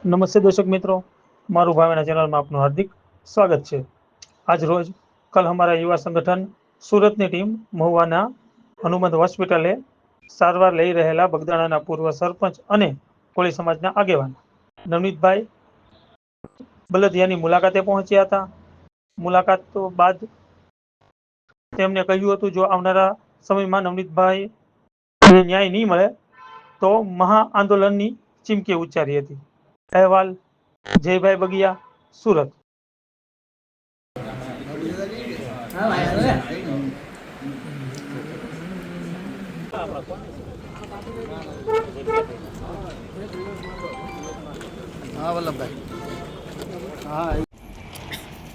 નમસ્તે દર્શક મિત્રો, મારું ભાવના ચેનલમાં આપનું હાર્દિક સ્વાગત છે। આજ રોજ કલ हमारा युवा संगठन સુરતની ટીમ મહુવાના હનુમંત હોસ્પિટલે સારવાર લઈ રહેલા બગદાણાના પૂર્વ સરપંચ અને કોળી સમાજના આગેવાન નવનીતભાઈ બલદિયાની મુલાકાતે પહોંચ્યા હતા। મુલાકાત બાદ તેમણે કહ્યું હતું જો આવનારા સમયમાં નવનીતભાઈ ન્યાય નહીં મળે તો મહા આંદોલનની ચીમકી ઉચ્ચારી હતી। અહેવાલ જયભાઈ બગિયા, સુરત।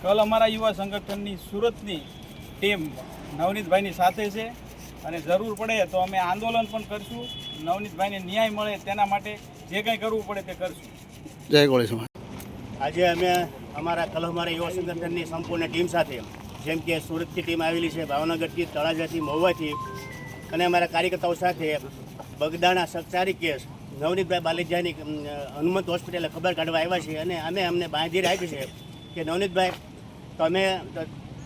कल हमारा युवा संगठन सूरतनी टीम नवनीतभाई साथे छे અને જરૂર પડે તો અમે આંદોલન પણ કરશું। નવનીતભાઈને ન્યાય મળે તેના માટે જે કંઈ કરવું પડે તે કરશું। જય કોળી સમાજ। આજે અમે અમારા કલ हमारा युवा संगठनની સંપૂર્ણ ટીમ સાથે જેમ કે સુરતથી ટીમ આવેલી છે, ભાવનગરથી, તળાજાથી, મહુવાથી અને અમારા કાર્યકર્તાઓ સાથે બગદાણા સત્તારી કેસ નવનીતભાઈ બાલેજાની હનુમંત હોસ્પિટલે ખબર કાઢવા આવ્યા છીએ અને અમે અમને બાંધી રાખી છે કે નવનીતભાઈ તમે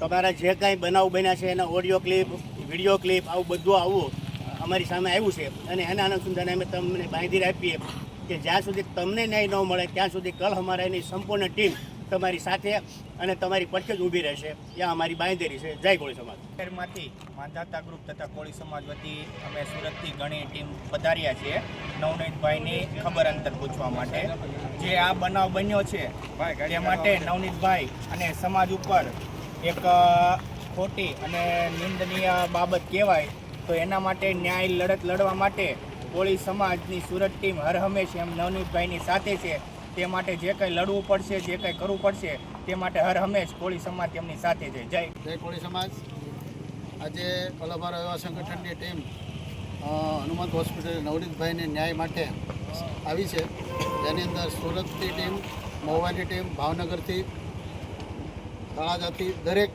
તમારા જે કાંઈ બનાવ બન્યા છે એના ઓડિયો ક્લિપ, વિડીયો ક્લિપ આવું બધું આવું અમારી સામે આવ્યું છે અને એના અનુસંધાને અમે તમને બાંધી આપીએ કે જ્યાં સુધી તમને ન્યાય ન મળે ત્યાં સુધી કલ અમારાની સંપૂર્ણ ટીમ તમારી સાથે અને તમારી પડખે જ ઊભી રહેશે, ત્યાં અમારી બાંહેધરી છે। જય કોળી સમાજ। શહેરમાંથી માંધાતા ગ્રુપ તથા કોળી સમાજ વતી અમે સુરતથી ઘણી ટીમ પધાર્યા છીએ નવનીતભાઈની ખબર અંતર પૂછવા માટે। જે આ બનાવ બન્યો છે તે માટે નવનીતભાઈ અને સમાજ ઉપર એક ખોટી અને નિંદનીય બાબત કહેવાય તો એના માટે ન્યાય લડત લડવા માટે કોળી સમાજની સુરત ટીમ હર હંમેશ એમ નવનીતભાઈની સાથે છે। તે માટે જે કંઈ લડવું પડશે, જે કંઈ કરવું પડશે તે માટે હર હંમેશ કોળી સમાજ તેમની સાથે છે। જય કોળી સમાજ। આજે કલ हमारा युवा સંગઠનની ટીમ હનુમંત હોસ્પિટલ નવનીતભાઈને ન્યાય માટે આવી છે, જેની અંદર સુરતની ટીમ, મહુવાની ટીમ, ભાવનગરથી, તળાજાથી દરેક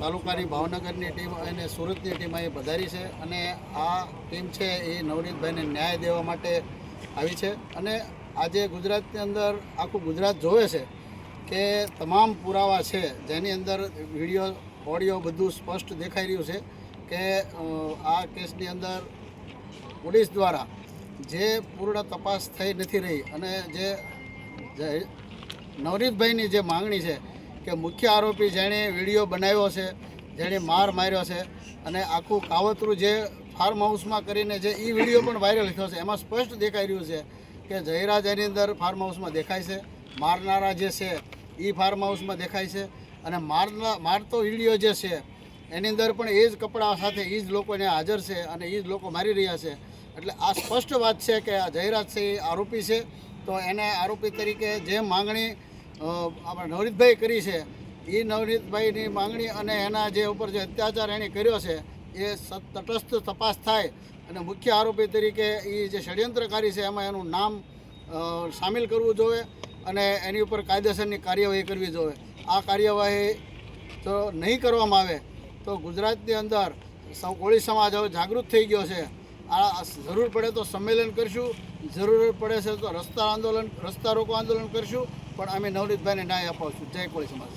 તાલુકાની ભાવનગરની ટીમ અને સુરતની ટીમ અહીં પધારી છે અને આ ટીમ છે એ નવનીતભાઈને ન્યાય દેવા માટે આવી છે। અને આજે ગુજરાતની અંદર આખું ગુજરાત જોવે છે કે તમામ પુરાવા છે જેની અંદર વિડીયો, ઓડિયો બધું સ્પષ્ટ દેખાઈ રહ્યું છે કે આ કેસની અંદર પોલીસ દ્વારા જે પૂર્ણ તપાસ થઈ નથી રહી અને જે નવનીતભાઈની જે માંગણી છે કે મુખ્ય આરોપી જેણે વિડીયો બનાવ્યો છે, જેણે માર માર્યો છે અને આખું કાવતરું જે ફાર્મ હાઉસમાં કરીને જે એ વિડીયો પણ વાયરલ થયો છે એમાં સ્પષ્ટ દેખાઈ રહ્યું છે કે જયરાજ એની અંદર ફાર્મ હાઉસમાં દેખાય છે, મારનારા જે છે એ ફાર્મ હાઉસમાં દેખાય છે અને મારતો વિડીયો જે છે એની અંદર પણ એ જ કપડાં સાથે એ જ લોકો ત્યાં હાજર છે અને એ જ લોકો મારી રહ્યા છે। એટલે આ સ્પષ્ટ વાત છે કે આ જયરાજ છે એ આરોપી છે, તો એને આરોપી તરીકે જે માંગણી આપણે નવનીતભાઈ કરી છે એ નવનીતભાઈની માંગણી અને એના જે ઉપર જે અત્યાચાર એણે કર્યો છે એ તટસ્થ તપાસ થાય અને મુખ્ય આરોપી તરીકે એ જે ષડયંત્રકારી છે એમાં એનું નામ સામેલ કરવું જોઈએ અને એની ઉપર કાયદેસરની કાર્યવાહી કરવી જોઈએ। આ કાર્યવાહી જો નહીં કરવામાં આવે તો ગુજરાતની અંદર સૌ કોળી સમાજ હવે જાગૃત થઈ ગયો છે। આ જરૂર પડે તો સંમેલન કરશું, જરૂર પડે છે તો રસ્તા રોકો આંદોલન કરશું, પણ અમે નવનીતભાઈને ન્યાય અપાવશું। જય કોળી સમાજ।